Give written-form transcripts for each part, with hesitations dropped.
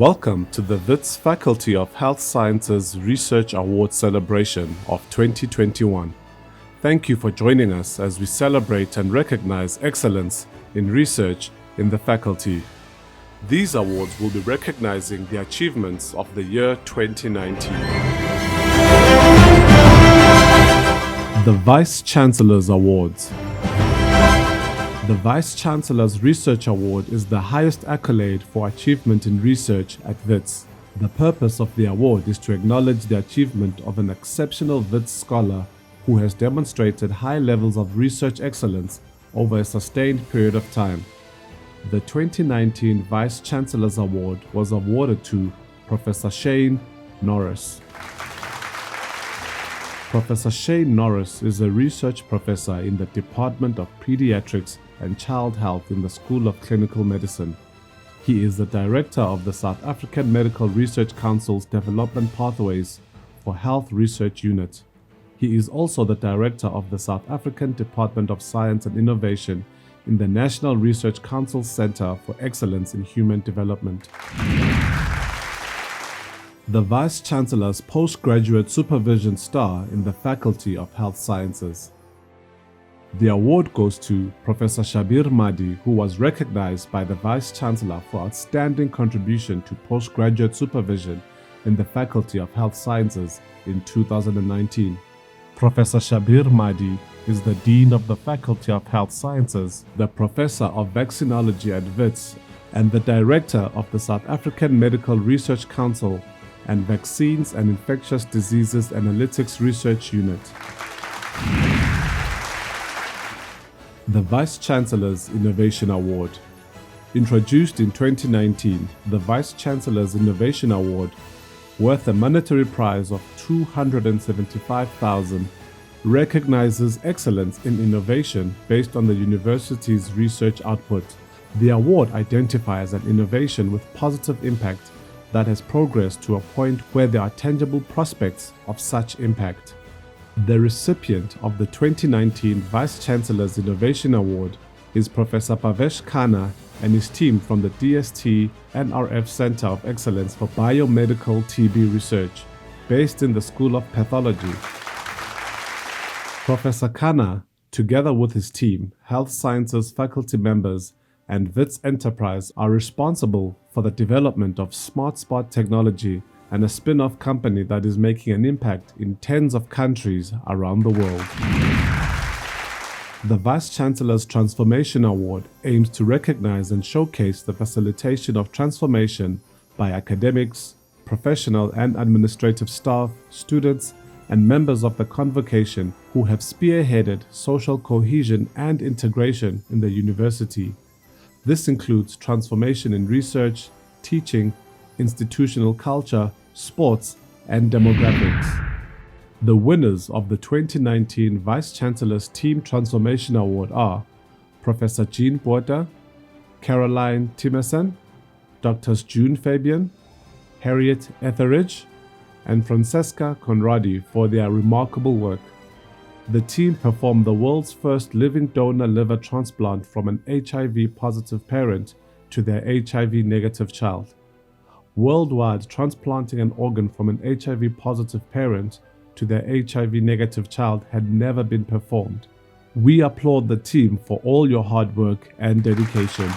Welcome to the WITS Faculty of Health Sciences Research Awards celebration of 2021. Thank you for joining us as we celebrate and recognize excellence in research in the faculty. These awards will be recognizing the achievements of the year 2019. The Vice Chancellor's Awards. The Vice Chancellor's Research Award is the highest accolade for achievement in research at WITS. The purpose of the award is to acknowledge the achievement of an exceptional WITS scholar who has demonstrated high levels of research excellence over a sustained period of time. The 2019 Vice Chancellor's Award was awarded to Professor Shane Norris. Professor Shane Norris is a research professor in the Department of Pediatrics and Child Health in the School of Clinical Medicine. He is the director of the South African Medical Research Council's Development Pathways for Health Research Unit. He is also the director of the South African Department of Science and Innovation in the National Research Council Center for Excellence in Human Development. The Vice Chancellor's Postgraduate Supervision Star in the Faculty of Health Sciences. The award goes to Professor Shabir Mahdi, who was recognized by the Vice Chancellor for outstanding contribution to postgraduate supervision in the Faculty of Health Sciences in 2019. Professor Shabir Mahdi is the Dean of the Faculty of Health Sciences, the Professor of Vaccinology at WITS, and the Director of the South African Medical Research Council and Vaccines and Infectious Diseases Analytics Research Unit. The Vice Chancellor's Innovation Award. Introduced in 2019, the Vice Chancellor's Innovation Award, worth a monetary prize of $275,000, recognizes excellence in innovation based on the university's research output. The award identifies an innovation with positive impact that has progressed to a point where there are tangible prospects of such impact. The recipient of the 2019 Vice Chancellor's Innovation Award is Professor Bhavesh Khanna and his team from the DST NRF Center of Excellence for Biomedical TB Research, based in the School of Pathology. Professor Khanna, together with his team, health sciences faculty members, and WITS Enterprise are responsible for the development of SmartSpot technology and a spin-off company that is making an impact in tens of countries around the world. The Vice Chancellor's Transformation Award aims to recognize and showcase the facilitation of transformation by academics, professional and administrative staff, students, and members of the convocation who have spearheaded social cohesion and integration in the university. This includes transformation in research, teaching, institutional culture, sports, and demographics. The winners of the 2019 Vice Chancellor's Team Transformation Award are Professor Jean Botha, Caroline Timerson, Drs. June Fabian, Harriet Etheridge, and Francesca Conradi for their remarkable work. The team performed the world's first living donor liver transplant from an HIV-positive parent to their HIV-negative child. Worldwide, transplanting an organ from an HIV-positive parent to their HIV-negative child had never been performed. We applaud the team for all your hard work and dedication.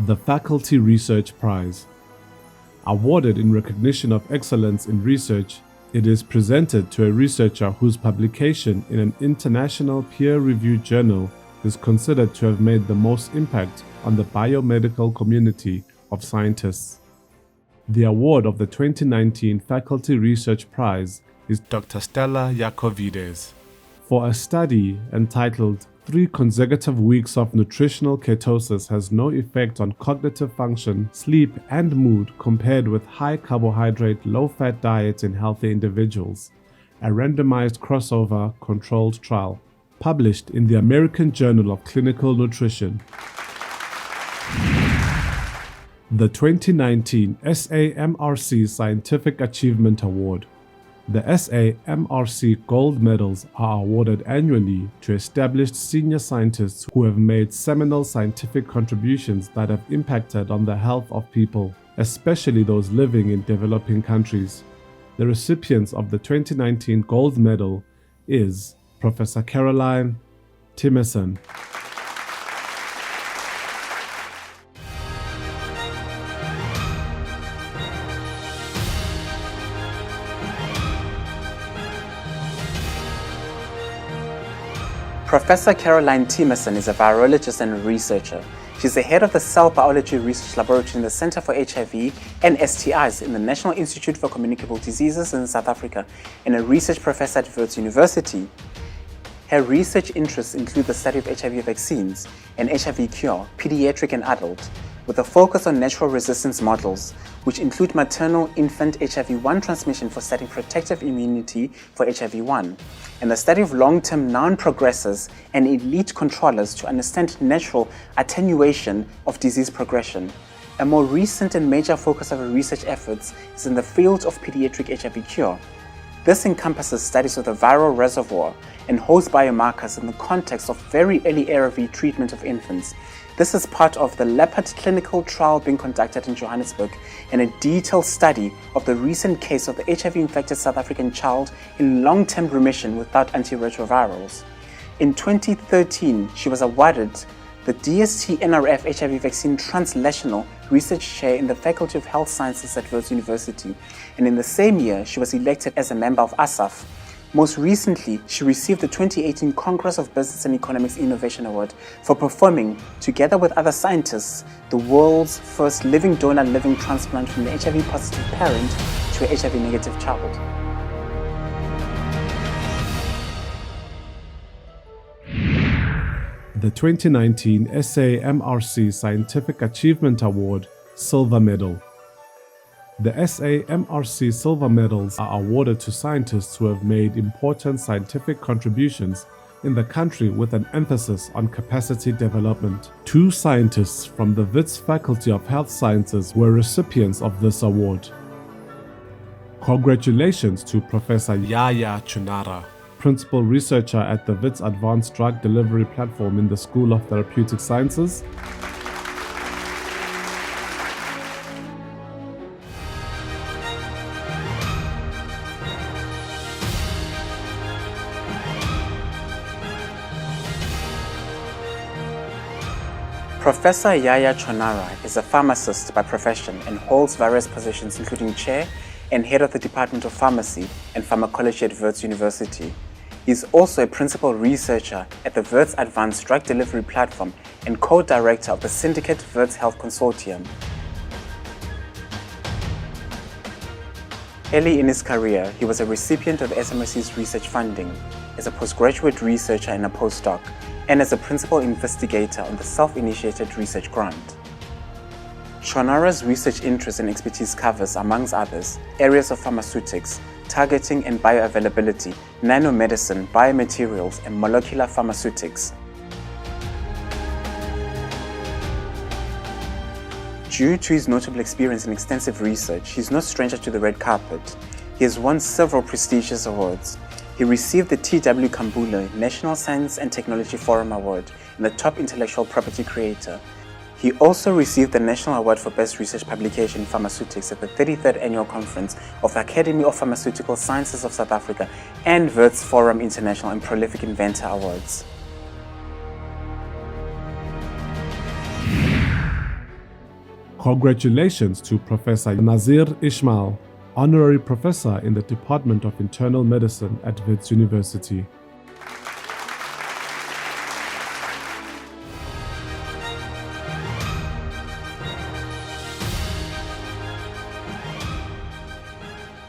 The Faculty Research Prize. Awarded in recognition of excellence in research, it is presented to a researcher whose publication in an international peer-reviewed journal is considered to have made the most impact on the biomedical community of scientists. The award of the 2019 Faculty Research Prize is Dr. Stella Yakovides for a study entitled 3 Consecutive Weeks of Nutritional Ketosis Has No Effect on Cognitive Function, Sleep, and Mood Compared with High Carbohydrate, Low-Fat Diets in Healthy Individuals, a randomized crossover controlled trial, published in the American Journal of Clinical Nutrition. The 2019 SAMRC Scientific Achievement Award. The SAMRC Gold Medals are awarded annually to established senior scientists who have made seminal scientific contributions that have impacted on the health of people, especially those living in developing countries. The recipient of the 2019 Gold Medal is Professor Caroline Timmerson. Professor Caroline Timmerson is a virologist and a researcher. She's the head of the Cell Biology Research Laboratory in the Center for HIV and STIs in the National Institute for Communicable Diseases in South Africa and a research professor at Wits University. Her research interests include the study of HIV vaccines and HIV cure, pediatric and adult, with a focus on natural resistance models, which include maternal-infant HIV-1 transmission for setting protective immunity for HIV-1, and the study of long-term non-progressors and elite controllers to understand natural attenuation of disease progression. A more recent and major focus of her research efforts is in the field of pediatric HIV cure. This encompasses studies of the viral reservoir and host biomarkers in the context of very early ARV treatment of infants. This is part of the Leopard clinical trial being conducted in Johannesburg and a detailed study of the recent case of the HIV-infected South African child in long-term remission without antiretrovirals. In 2013, she was awarded the DST-NRF HIV Vaccine Translational Research Chair in the Faculty of Health Sciences at Wits University, and in the same year, she was elected as a member of ASAF. Most recently, she received the 2018 Congress of Business and Economics Innovation Award for performing, together with other scientists, the world's first living donor living transplant from an HIV-positive parent to an HIV-negative child. The 2019 SAMRC Scientific Achievement Award Silver Medal. The SAMRC Silver Medals are awarded to scientists who have made important scientific contributions in the country with an emphasis on capacity development. 2 scientists from the Wits Faculty of Health Sciences were recipients of this award. Congratulations to Professor Yaya Chunara, Principal Researcher at the Wits Advanced Drug Delivery Platform in the School of Therapeutic Sciences. Professor Yaya Chonara is a pharmacist by profession and holds various positions including chair and head of the Department of Pharmacy and Pharmacology at Wits University. He is also a principal researcher at the Wits Advanced Drug Delivery Platform and co-director of the Syndicate Wits Health Consortium. Early in his career, he was a recipient of the SMRC's research funding as a postgraduate researcher and a postdoc, and as a principal investigator on the self-initiated research grant. Chonara's research interest and expertise covers, amongst others, areas of pharmaceutics, targeting and bioavailability, nanomedicine, biomaterials, and molecular pharmaceutics. Due to his notable experience and extensive research, he is no stranger to the red carpet. He has won several prestigious awards. He received the T.W. Kambule National Science and Technology Forum Award and the Top Intellectual Property Creator. He also received the National Award for Best Research Publication in Pharmaceutics at the 33rd Annual Conference of the Academy of Pharmaceutical Sciences of South Africa and Wits Forum International and Prolific Inventor Awards. Congratulations to Professor Nazir Ismail, Honorary Professor in the Department of Internal Medicine at Wits University.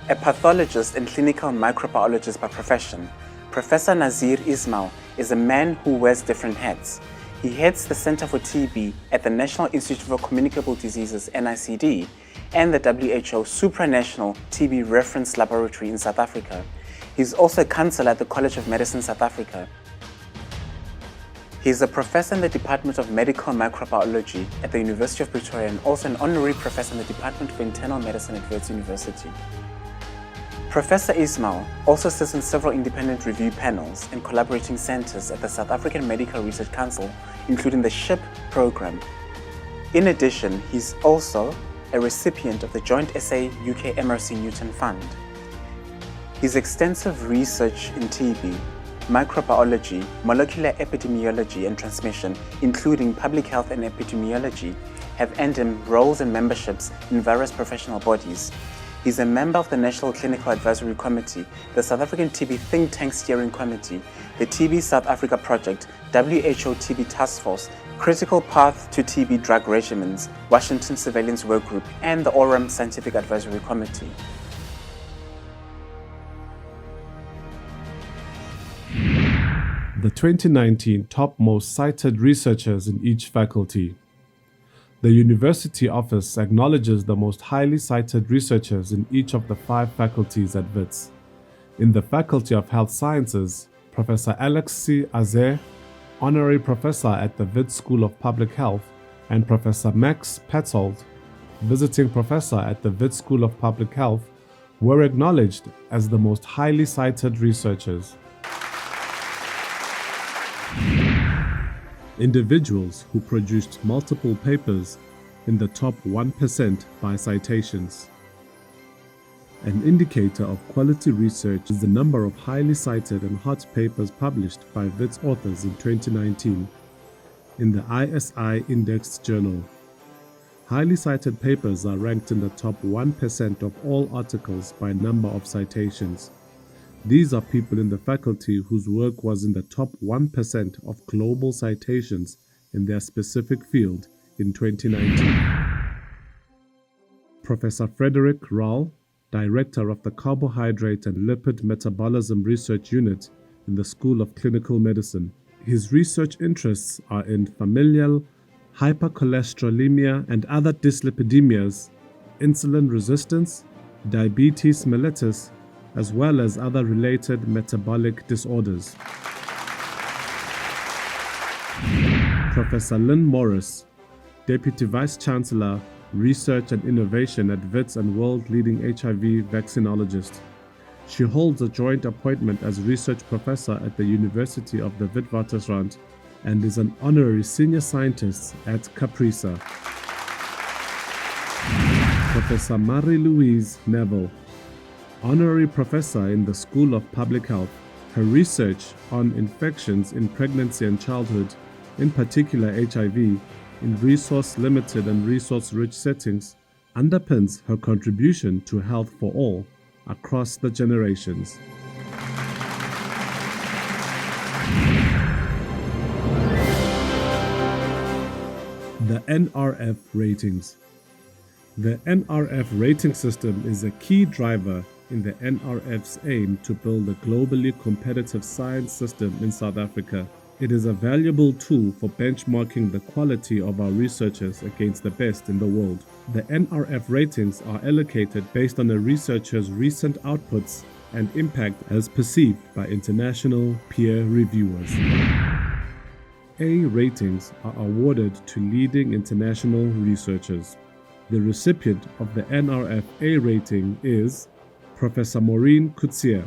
A pathologist and clinical microbiologist by profession, Professor Nazir Ismail is a man who wears different hats. He heads the Center for TB at the National Institute for Communicable Diseases, NICD, and the WHO Supranational TB Reference Laboratory in South Africa. He is also a counselor at the College of Medicine South Africa. He is a professor in the Department of Medical Microbiology at the University of Pretoria and also an honorary professor in the Department of Internal Medicine at Wits University. Professor Ismail also sits on several independent review panels and collaborating centers at the South African Medical Research Council, including the SHIP program. In addition, he's also a recipient of the Joint SA UK MRC Newton Fund. His extensive research in TB, microbiology, molecular epidemiology and transmission, including public health and epidemiology, have earned him roles and memberships in various professional bodies. He's a member of the National Clinical Advisory Committee, the South African TB Think Tank Steering Committee, the TB South Africa Project, WHO TB Task Force, Critical Path to TB Drug Regimens, Washington Surveillance Workgroup, and the ORAM Scientific Advisory Committee. The 2019 top most cited researchers in each faculty. The University Office acknowledges the most highly cited researchers in each of the 5 faculties at WITS. In the Faculty of Health Sciences, Professor Alexis Aze, Honorary Professor at the WITS School of Public Health, and Professor Max Petzold, Visiting Professor at the WITS School of Public Health, were acknowledged as the most highly cited researchers. Individuals who produced multiple papers in the top 1% by citations. An indicator of quality research is the number of highly cited and hot papers published by WITS authors in 2019 in the ISI Indexed Journal. Highly cited papers are ranked in the top 1% of all articles by number of citations. These are people in the faculty whose work was in the top 1% of global citations in their specific field in 2019. Professor Frederick Rall, Director of the Carbohydrate and Lipid Metabolism Research Unit in the School of Clinical Medicine. His research interests are in familial hypercholesterolemia and other dyslipidemias, insulin resistance, diabetes mellitus, as well as other related metabolic disorders. Professor Lynn Morris, Deputy Vice-Chancellor, Research and Innovation at WITS and world-leading HIV vaccinologist. She holds a joint appointment as Research Professor at the University of the Witwatersrand and is an Honorary Senior Scientist at CAPRISA. Professor Marie-Louise Neville, Honorary Professor in the School of Public Health. Her research on infections in pregnancy and childhood, in particular HIV, in resource-limited and resource-rich settings, underpins her contribution to health for all across the generations. The NRF ratings. The NRF rating system is a key driver in the NRF's aim to build a globally competitive science system in South Africa. It is a valuable tool for benchmarking the quality of our researchers against the best in the world. The NRF ratings are allocated based on a researcher's recent outputs and impact as perceived by international peer reviewers. A ratings are awarded to leading international researchers. The recipient of the NRF A rating is Professor Maureen Coetzee,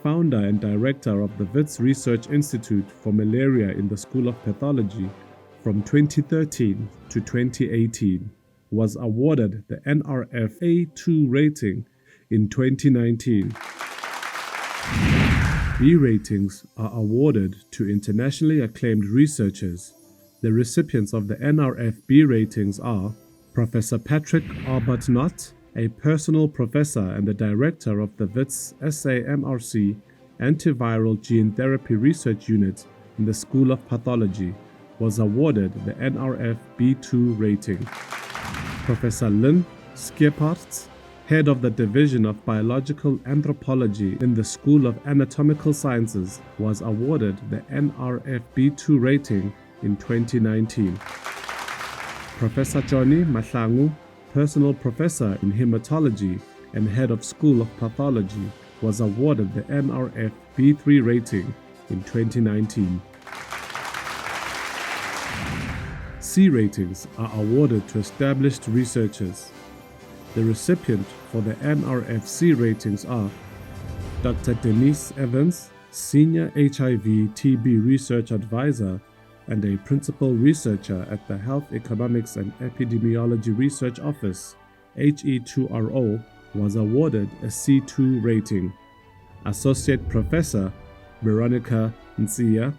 founder and director of the WITS Research Institute for Malaria in the School of Pathology from 2013 to 2018, was awarded the NRF A2 rating in 2019. B ratings are awarded to internationally acclaimed researchers. The recipients of the NRF B ratings are Professor Patrick Arbuthnot, a personal professor and the director of the WITS SAMRC Antiviral Gene Therapy Research Unit in the School of Pathology, was awarded the NRF B2 rating. Professor Lynn Schephardt, head of the Division of Biological Anthropology in the School of Anatomical Sciences, was awarded the NRF B2 rating in 2019. Professor Johnny Mahlangu, personal professor in hematology and head of School of Pathology, was awarded the NRF B3 rating in 2019. C ratings are awarded to established researchers. The recipient for the NRFC ratings are Dr. Denise Evans, Senior HIV/TB Research Advisor and a Principal Researcher at the Health Economics and Epidemiology Research Office, HE2RO, was awarded a C2 rating. Associate Professor Veronica Nsia,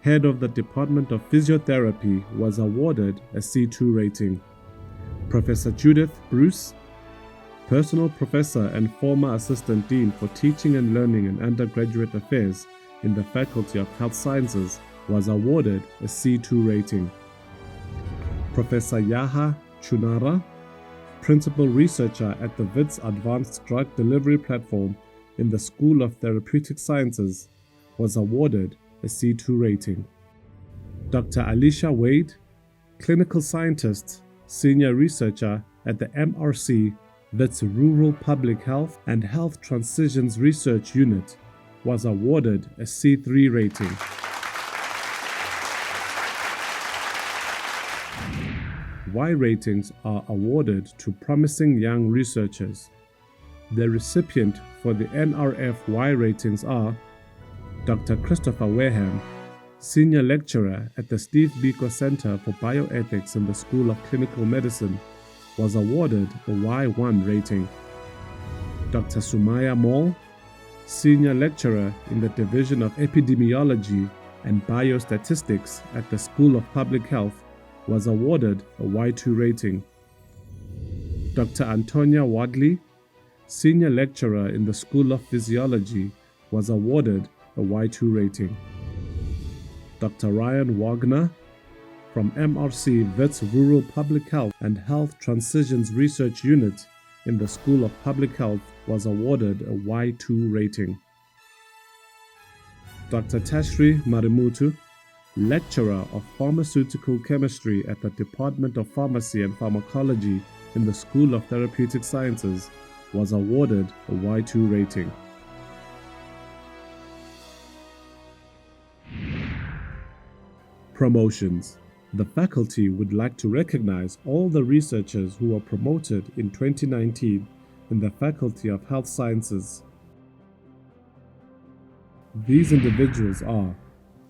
Head of the Department of Physiotherapy, was awarded a C2 rating. Professor Judith Bruce, Personal Professor and former Assistant Dean for Teaching and Learning and Undergraduate Affairs in the Faculty of Health Sciences, was awarded a C2 rating. Professor Yaha Chunara, Principal Researcher at the WITS Advanced Drug Delivery Platform in the School of Therapeutic Sciences, was awarded a C2 rating. Dr. Alicia Wade, Clinical Scientist, Senior Researcher at the MRC WITS Rural Public Health and Health Transitions Research Unit, was awarded a C3 rating. Y ratings are awarded to promising young researchers. The recipient for the NRF Y ratings are Dr. Christopher Wareham, Senior Lecturer at the Steve Biko Center for Bioethics in the School of Clinical Medicine, was awarded a Y1 rating. Dr. Sumaya Mall, Senior Lecturer in the Division of Epidemiology and Biostatistics at the School of Public Health, was awarded a Y2 rating. Dr. Antonia Wadley, Senior Lecturer in the School of Physiology, was awarded a Y2 rating. Dr. Ryan Wagner, from MRC WITS Rural Public Health and Health Transitions Research Unit in the School of Public Health, was awarded a Y2 rating. Dr. Tashri Marimutu, Lecturer of Pharmaceutical Chemistry at the Department of Pharmacy and Pharmacology in the School of Therapeutic Sciences, was awarded a Y2 rating. Promotions. The faculty would like to recognize all the researchers who were promoted in 2019 in the Faculty of Health Sciences. These individuals are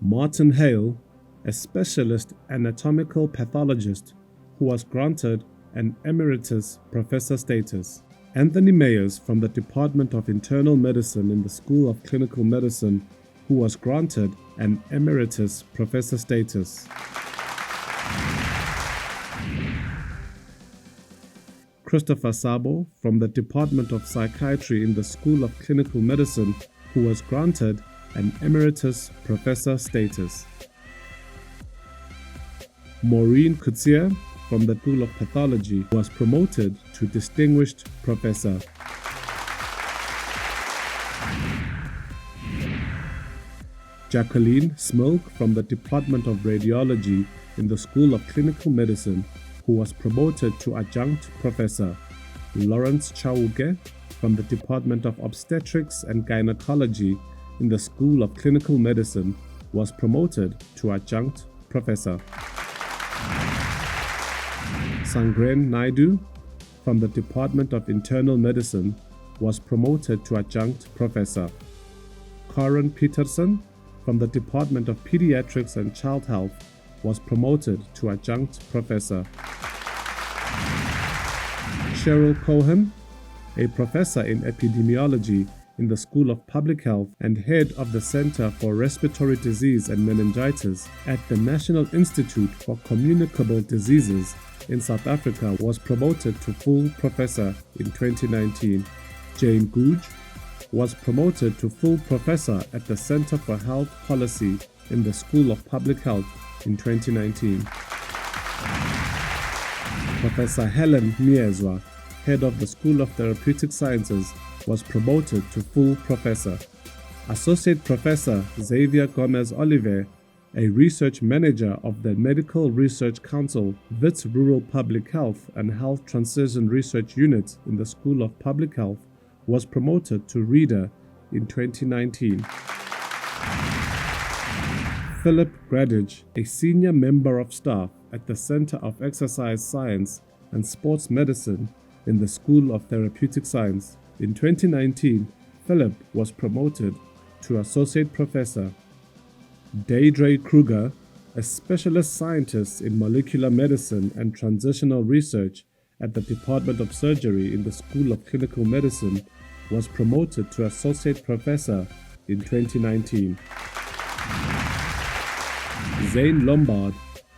Martin Hale, a specialist anatomical pathologist who was granted an emeritus professor status. Anthony Mayers from the Department of Internal Medicine in the School of Clinical Medicine, who was granted an emeritus professor status. Christopher Sabo from the Department of Psychiatry in the School of Clinical Medicine, who was granted an emeritus professor status. Maureen Coetzee from the School of Pathology was promoted to distinguished professor. Jacqueline Smilk from the Department of Radiology in the School of Clinical Medicine, who was promoted to adjunct professor. Lawrence Chauke from the Department of Obstetrics and Gynecology in the School of Clinical Medicine, was promoted to adjunct professor. Sangren Naidu from the Department of Internal Medicine was promoted to adjunct professor. Karen Peterson from the Department of Pediatrics and Child Health was promoted to adjunct professor. Cheryl Cohen, a professor in epidemiology in the School of Public Health and head of the Center for Respiratory Disease and Meningitis at the National Institute for Communicable Diseases in South Africa, was promoted to full professor in 2019. Jane Googe was promoted to full professor at the Center for Health Policy in the School of Public Health in 2019. Professor Helen Miezwa, head of the School of Therapeutic Sciences, was promoted to full professor. Associate Professor Xavier Gomez Oliver, a research manager of the Medical Research Council, WITS Rural Public Health and Health Transition Research Unit in the School of Public Health, was promoted to reader in 2019. Philip Gradage, a senior member of staff at the Center of Exercise Science and Sports Medicine in the School of Therapeutic Science. In 2019, Philip was promoted to Associate Professor. Deirdre Kruger, a specialist scientist in molecular medicine and transitional research at the Department of Surgery in the School of Clinical Medicine, was promoted to Associate Professor in 2019. Zane Lombard,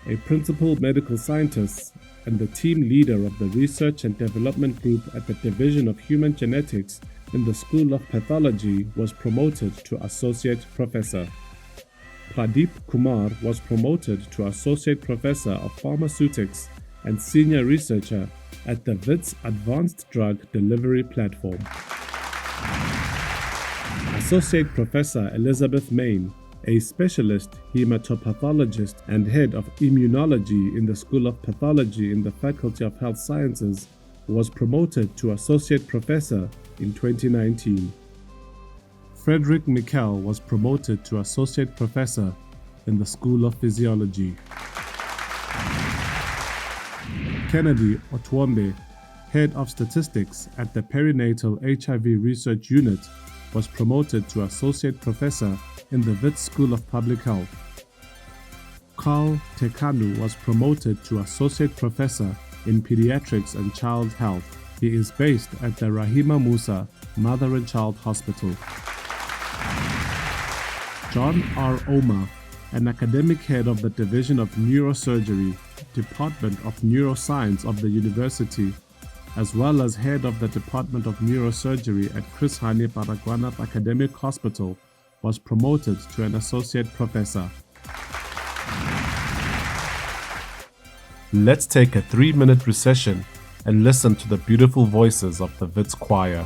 a principal medical scientist and the team leader of the Research and Development Group at the Division of Human Genetics in the School of Pathology, was promoted to Associate Professor. Pradeep Kumar was promoted to Associate Professor of Pharmaceutics and Senior Researcher at the WITS Advanced Drug Delivery Platform. Associate Professor Elizabeth Main, a specialist hematopathologist and head of immunology in the School of Pathology in the Faculty of Health Sciences, was promoted to Associate Professor in 2019. Frederick Mikkel was promoted to Associate Professor in the School of Physiology. Kennedy Otwombe, Head of Statistics at the Perinatal HIV Research Unit, was promoted to Associate Professor in the WITS School of Public Health. Carl Tekanu was promoted to Associate Professor in Pediatrics and Child Health. He is based at the Rahima Musa Mother and Child Hospital. John R. Omar, an academic head of the Division of Neurosurgery, Department of Neuroscience of the University, as well as head of the Department of Neurosurgery at Chris Hani Baragwanath Academic Hospital, was promoted to an associate professor. Let's take a 3-minute recession and listen to the beautiful voices of the WITS choir.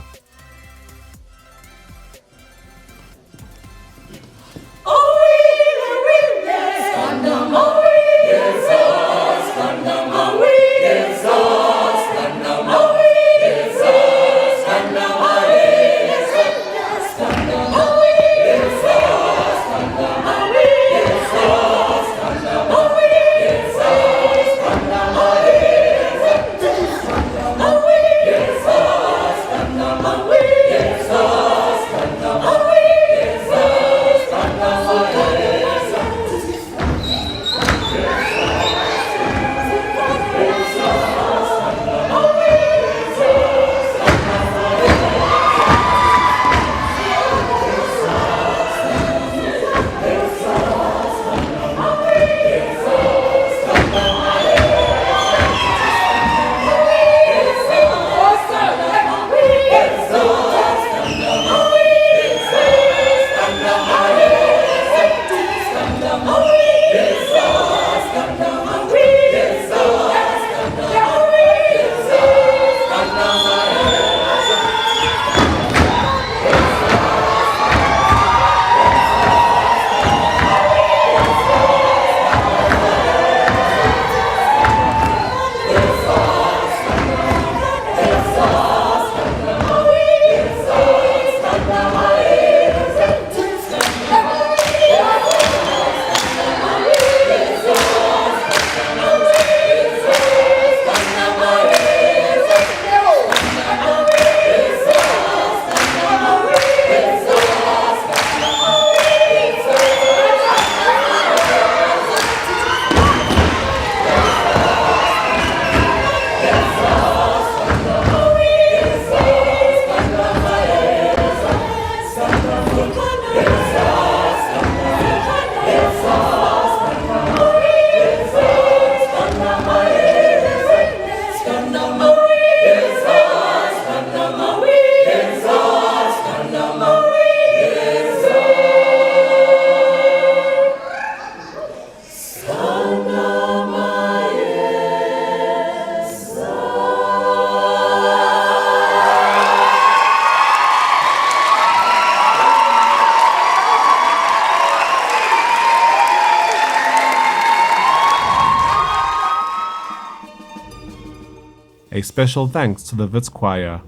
A special thanks to the WITS choir.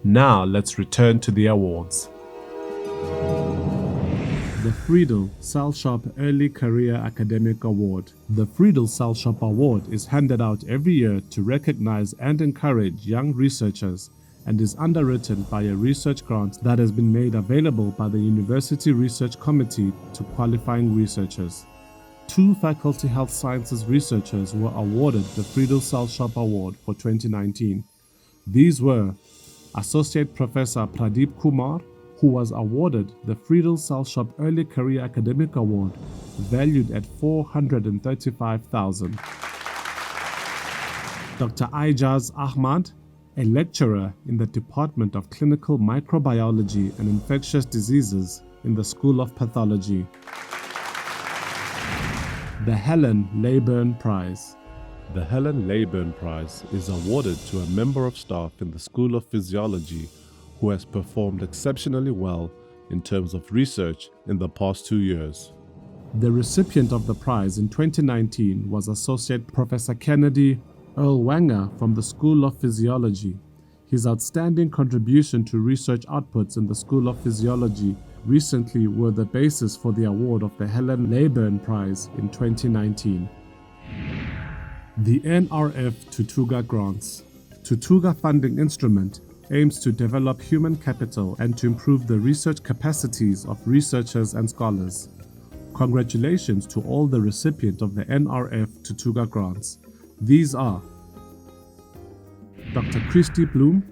Now let's return to the awards. The Friedel Salshop Early Career Academic Award. The Friedel Salshop Award is handed out every year to recognize and encourage young researchers and is underwritten by a research grant that has been made available by the University Research Committee to qualifying researchers. 2 Faculty Health Sciences researchers were awarded the Friedel Salshop Award for 2019. These were Associate Professor Pradeep Kumar, who was awarded the Friedel Salshop Early Career Academic Award, valued at $435,000. Dr. Aijaz Ahmad, a lecturer in the Department of Clinical Microbiology and Infectious Diseases in the School of Pathology. The Helen Leyburn Prize. The Helen Leyburn Prize is awarded to a member of staff in the School of Physiology who has performed exceptionally well in terms of research in the past 2 years. The recipient of the prize in 2019 was Associate Professor Kennedy Earl Wanger from the School of Physiology. His outstanding contribution to research outputs in the School of Physiology recently were the basis for the award of the Helen Leyburn Prize in 2019. The NRF Tutuga Grants. Tutuga funding instrument aims to develop human capital and to improve the research capacities of researchers and scholars. Congratulations to all the recipients of the NRF Tutuga Grants. These are Dr. Christy Bloom,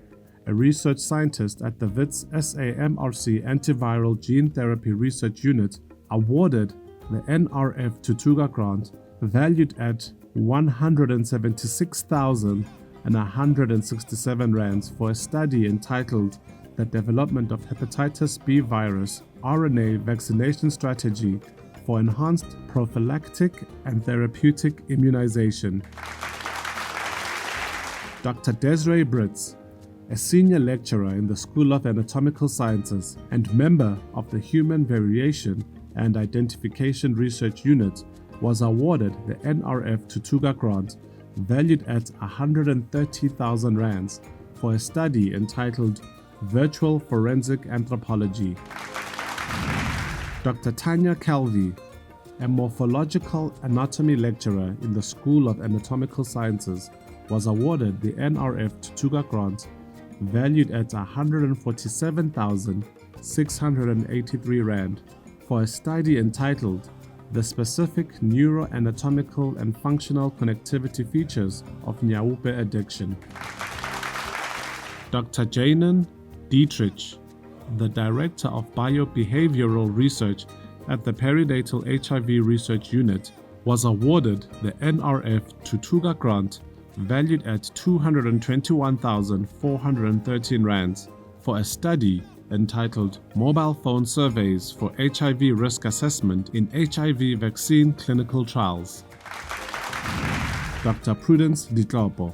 a research scientist at the WITS SAMRC Antiviral Gene Therapy Research Unit, awarded the NRF Tutuga Grant valued at 176,167 rands for a study entitled The Development of Hepatitis B Virus RNA Vaccination Strategy for Enhanced Prophylactic and Therapeutic Immunization. Dr. Desiree Britz, a senior lecturer in the School of Anatomical Sciences and member of the Human Variation and Identification Research Unit, was awarded the NRF Tutuga Grant valued at 130,000 rands for a study entitled Virtual Forensic Anthropology. Dr. Tanya Calvi, a morphological anatomy lecturer in the School of Anatomical Sciences, was awarded the NRF Tutuga Grant valued at 147,683 rand for a study entitled The Specific Neuroanatomical and Functional Connectivity Features of Nyaupe Addiction. Dr. Janan Dietrich, the Director of Biobehavioral Research at the Perinatal HIV Research Unit, was awarded the NRF Tutuga Grant valued at 221,413 rands for a study entitled Mobile Phone Surveys for HIV Risk Assessment in HIV Vaccine Clinical Trials. Dr. Prudence Ditlopo,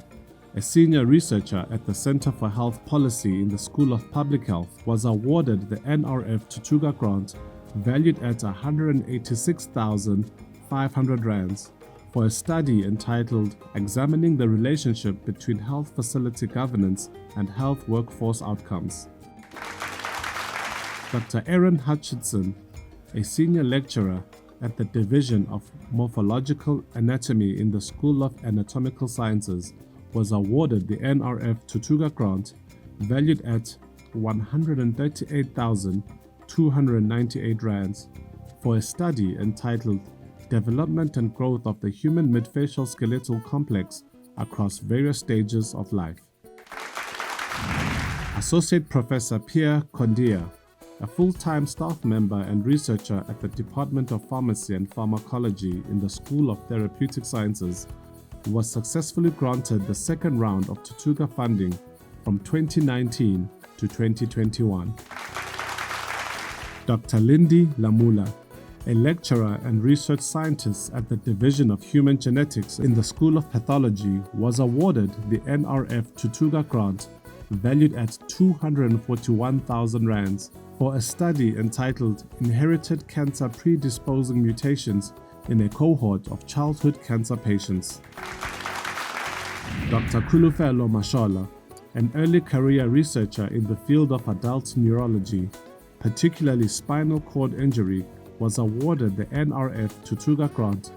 a senior researcher at the Center for Health Policy in the School of Public Health, was awarded the NRF Tutuga Grant valued at 186,500 rands for a study entitled Examining the Relationship Between Health Facility Governance and Health Workforce Outcomes. Dr. Aaron Hutchinson, a senior lecturer at the Division of Morphological Anatomy in the School of Anatomical Sciences, was awarded the NRF Tutuga Grant valued at 138,298 rands for a study entitled Development and Growth of the Human Midfacial Skeletal Complex Across Various Stages of Life. Associate Professor Pierre Condia, a full-time staff member and researcher at the Department of Pharmacy and Pharmacology in the School of Therapeutic Sciences, was successfully granted the second round of Tutuga funding from 2019 to 2021. Dr. Lindy Lamula, a lecturer and research scientist at the Division of Human Genetics in the School of Pathology, was awarded the NRF Tutuga Grant valued at 241,000 rands for a study entitled Inherited Cancer Predisposing Mutations in a Cohort of Childhood Cancer Patients. Dr. Kulufelo Mashola, an early career researcher in the field of adult neurology, particularly spinal cord injury, was awarded the NRF Tutuga grant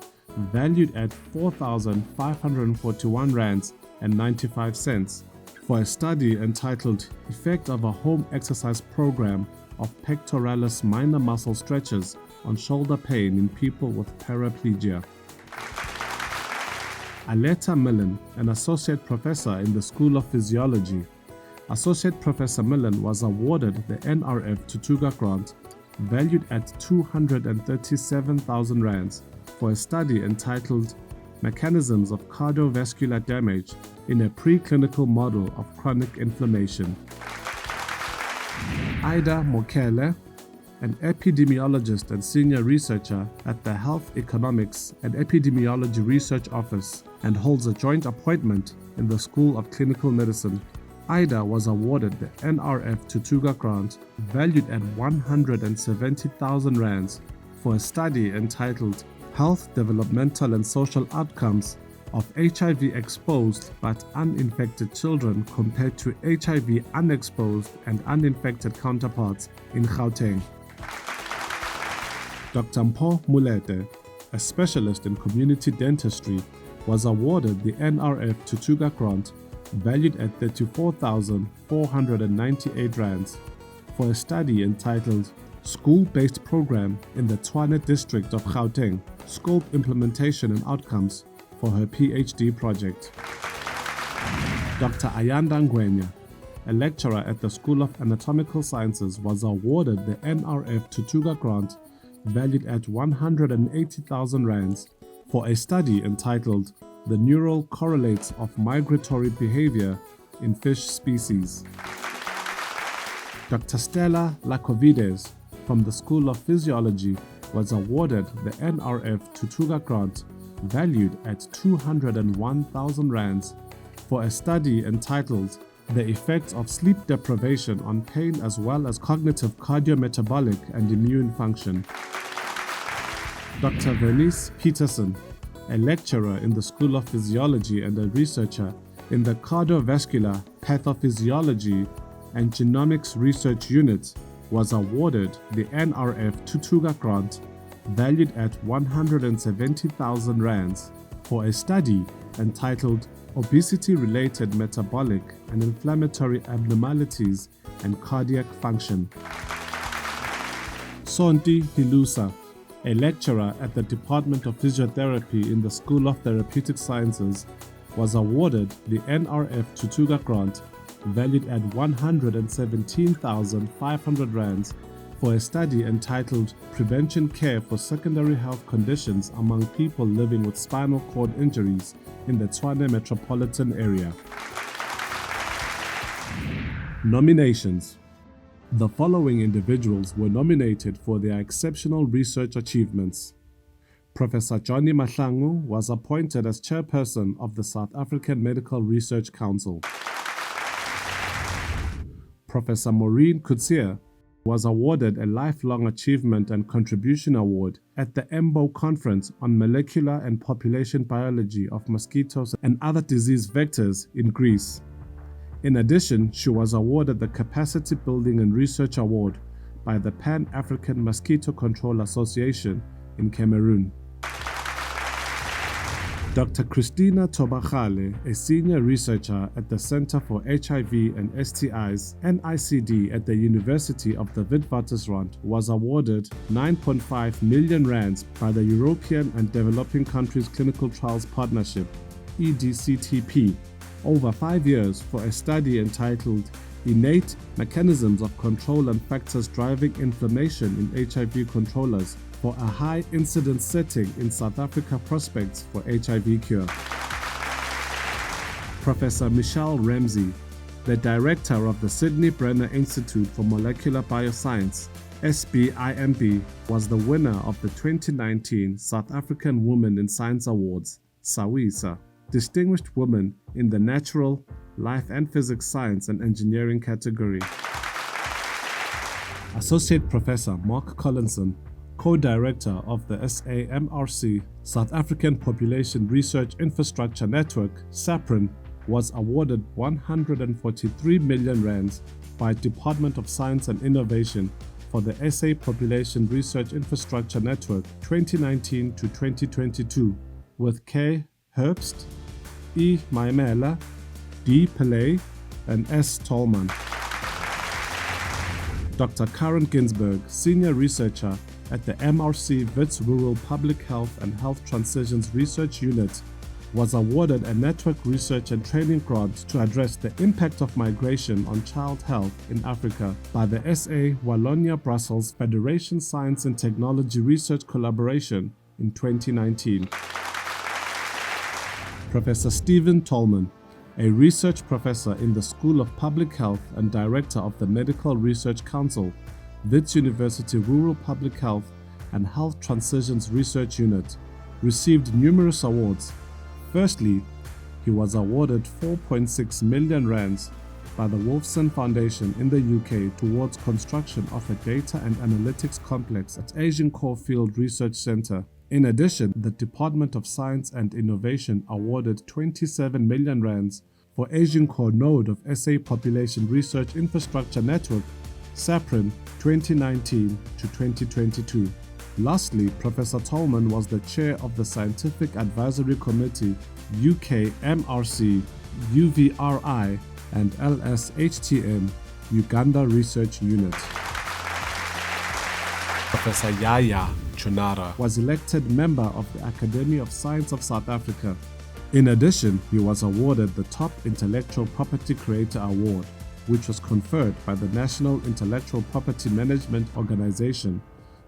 valued at 4,541 rands and 95 cents for a study entitled Effect of a Home Exercise Program of Pectoralis Minor Muscle Stretches on Shoulder Pain in People with Paraplegia. Aletta Millen, an associate professor in the School of Physiology. Associate Professor Millen was awarded the NRF Tutuga grant valued at 237,000 rands for a study entitled Mechanisms of Cardiovascular Damage in a Preclinical Model of Chronic Inflammation. Ida Mokele, an epidemiologist and senior researcher at the Health Economics and Epidemiology Research Office and holds a joint appointment in the School of Clinical Medicine. Ida was awarded the NRF Tutuga grant valued at 170,000 rands for a study entitled Health, Developmental and Social Outcomes of HIV-exposed but uninfected children compared to HIV-unexposed and uninfected counterparts in Gauteng. Dr. Mpho Mulete, a specialist in community dentistry, was awarded the NRF Tutuga grant valued at 34,498 rands for a study entitled School-Based Program in the Tshwane District of Gauteng, Scope Implementation and Outcomes for her PhD project. Dr. Ayanda Ngwenya, a lecturer at the School of Anatomical Sciences, was awarded the NRF Tutuga grant valued at 180,000 rands for a study entitled The Neural Correlates of Migratory Behavior in Fish Species. Dr. Stella Lacovides from the School of Physiology was awarded the NRF Tutuga grant valued at 201,000 rands for a study entitled The Effects of Sleep Deprivation on Pain as well as Cognitive Cardiometabolic and Immune Function. Dr. Vernice Peterson, a lecturer in the School of Physiology and a researcher in the Cardiovascular Pathophysiology and Genomics Research Unit, was awarded the NRF Tutuga grant valued at 170,000 rands for a study entitled Obesity-Related Metabolic and Inflammatory Abnormalities and Cardiac Function. Sonti Hilusa, a lecturer at the Department of Physiotherapy in the School of Therapeutic Sciences, was awarded the NRF Tutuga grant valued at 117,500 rands for a study entitled Prevention Care for Secondary Health Conditions Among People Living with Spinal Cord Injuries in the Tshwane Metropolitan Area. Nominations. The following individuals were nominated for their exceptional research achievements. Professor Johnny Mahlangu was appointed as chairperson of the South African Medical Research Council. Professor Maureen Coetzee was awarded a Lifelong Achievement and Contribution Award at the EMBO Conference on Molecular and Population Biology of Mosquitoes and Other Disease Vectors in Greece. In addition, she was awarded the Capacity Building and Research Award by the Pan-African Mosquito Control Association in Cameroon. Dr. Christina Tobachale, a senior researcher at the Center for HIV and STIs (NICD) at the University of the Witwatersrand, was awarded 9.5 million rands by the European and Developing Countries Clinical Trials Partnership (EDCTP) over 5 years for a study entitled Innate Mechanisms of Control and Factors Driving Inflammation in HIV Controllers for a high-incidence setting in South Africa prospects for HIV cure. Professor Michelle Ramsey, the director of the Sydney Brenner Institute for Molecular Bioscience, SBIMB, was the winner of the 2019 South African Women in Science Awards, SAWISA, Distinguished Woman in the Natural, Life and Physics Science and Engineering category. Associate Professor Mark Collinson, co-director of the SAMRC South African Population Research Infrastructure Network, SAPRIN, was awarded 143 million rands by Department of Science and Innovation for the SA Population Research Infrastructure Network 2019 to 2022 with K. Herbst, E. Maimela, D. Pillay, and S. Tolman. Dr. Karen Ginsberg, Senior Researcher at the MRC WITS Rural Public Health and Health Transitions Research Unit, was awarded a network research and training grant to address the impact of migration on child health in Africa by the SA Wallonia-Brussels Federation Science and Technology Research Collaboration in 2019. Professor Stephen Tolman, a research professor in the School of Public Health and director of the Medical Research Council, WITS University Rural Public Health and Health Transitions Research Unit, received numerous awards. Firstly, he was awarded 4.6 million rands by the Wolfson Foundation in the UK towards construction of a data and analytics complex at Asian Core Field Research Centre. In addition, the Department of Science and Innovation awarded 27 million rands for Asian Core Node of SA Population Research Infrastructure Network, SAPRIN 2019 to 2022. Lastly, Professor Tolman was the chair of the Scientific Advisory Committee UK MRC, UVRI, and LSHTM Uganda Research Unit. Professor Yaya Chunara was elected member of the Academy of Science of South Africa. In addition, he was awarded the Top Intellectual Property Creator Award, which was conferred by the National Intellectual Property Management Organization,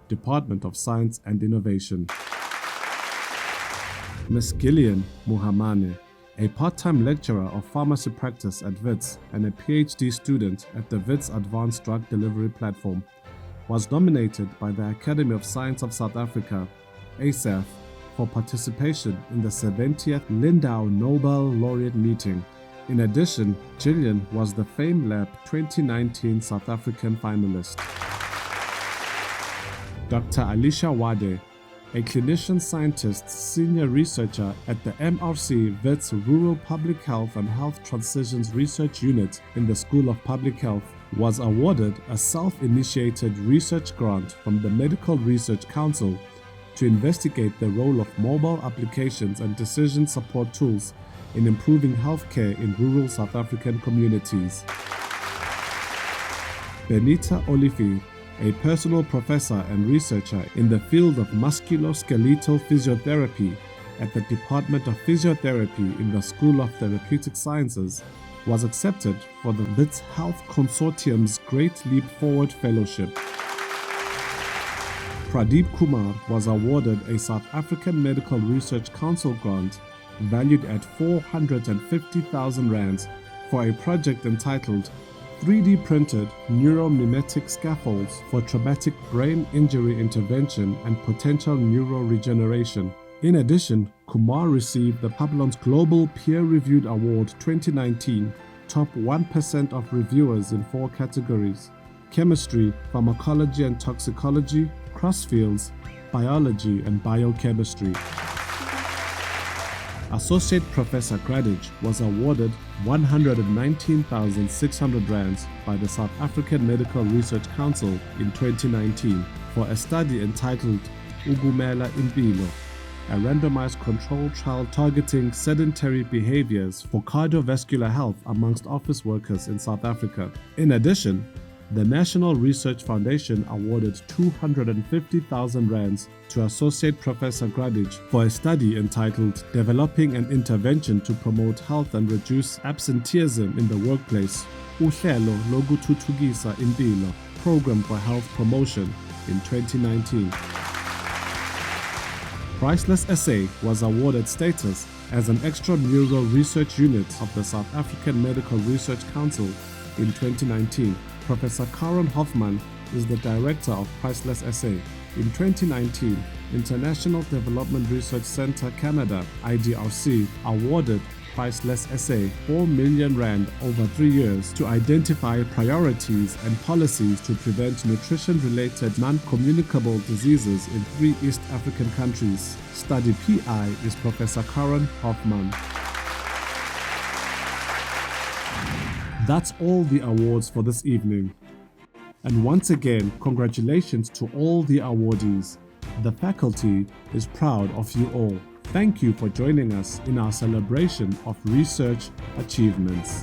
Department of Science and Innovation. Ms. Gillian Muhamane, a part-time lecturer of pharmacy practice at WITS and a PhD student at the WITS Advanced Drug Delivery Platform, was nominated by the Academy of Science of South Africa, ASAF, for participation in the 70th Lindau Nobel Laureate Meeting. In addition, Gillian was the FameLab 2019 South African finalist. Dr. Alicia Wade, a clinician scientist senior researcher at the MRC WITS Rural Public Health and Health Transitions Research Unit in the School of Public Health, was awarded a self-initiated research grant from the Medical Research Council to investigate the role of mobile applications and decision support tools in improving healthcare in rural South African communities. Benita Olivier, a personal professor and researcher in the field of musculoskeletal physiotherapy at the Department of Physiotherapy in the School of Therapeutic Sciences, was accepted for the WITS Health Consortium's Great Leap Forward Fellowship. Pradeep Kumar was awarded a South African Medical Research Council grant valued at 450,000 rands for a project entitled 3D printed neuromimetic scaffolds for traumatic brain injury intervention and potential neuroregeneration. In addition, Kumar received the Publons Global Peer Reviewed Award 2019, top 1% of reviewers in 4 categories: chemistry, pharmacology and toxicology, crossfields, biology and biochemistry. Associate Professor Gradage was awarded 119,600 rands by the South African Medical Research Council in 2019 for a study entitled Ugumela Impilo, a randomized controlled trial targeting sedentary behaviors for cardiovascular health amongst office workers in South Africa. In addition, the National Research Foundation awarded 250,000 rands to Associate Professor Gradage for a study entitled Developing an Intervention to Promote Health and Reduce Absenteeism in the Workplace, Uhlelo Lokuthuthukisa Impilo, Program for Health Promotion, in 2019. Priceless Essay was awarded status as an extramural research unit of the South African Medical Research Council in 2019. Professor Karen Hoffman is the director of Priceless Essay. In 2019, International Development Research Centre Canada, IDRC, awarded Priceless Essay 4 million rand over 3 years to identify priorities and policies to prevent nutrition-related non-communicable diseases in 3 East African countries. Study PI is Professor Karen Hoffman. That's all the awards for this evening. And once again, congratulations to all the awardees. The faculty is proud of you all. Thank you for joining us in our celebration of research achievements.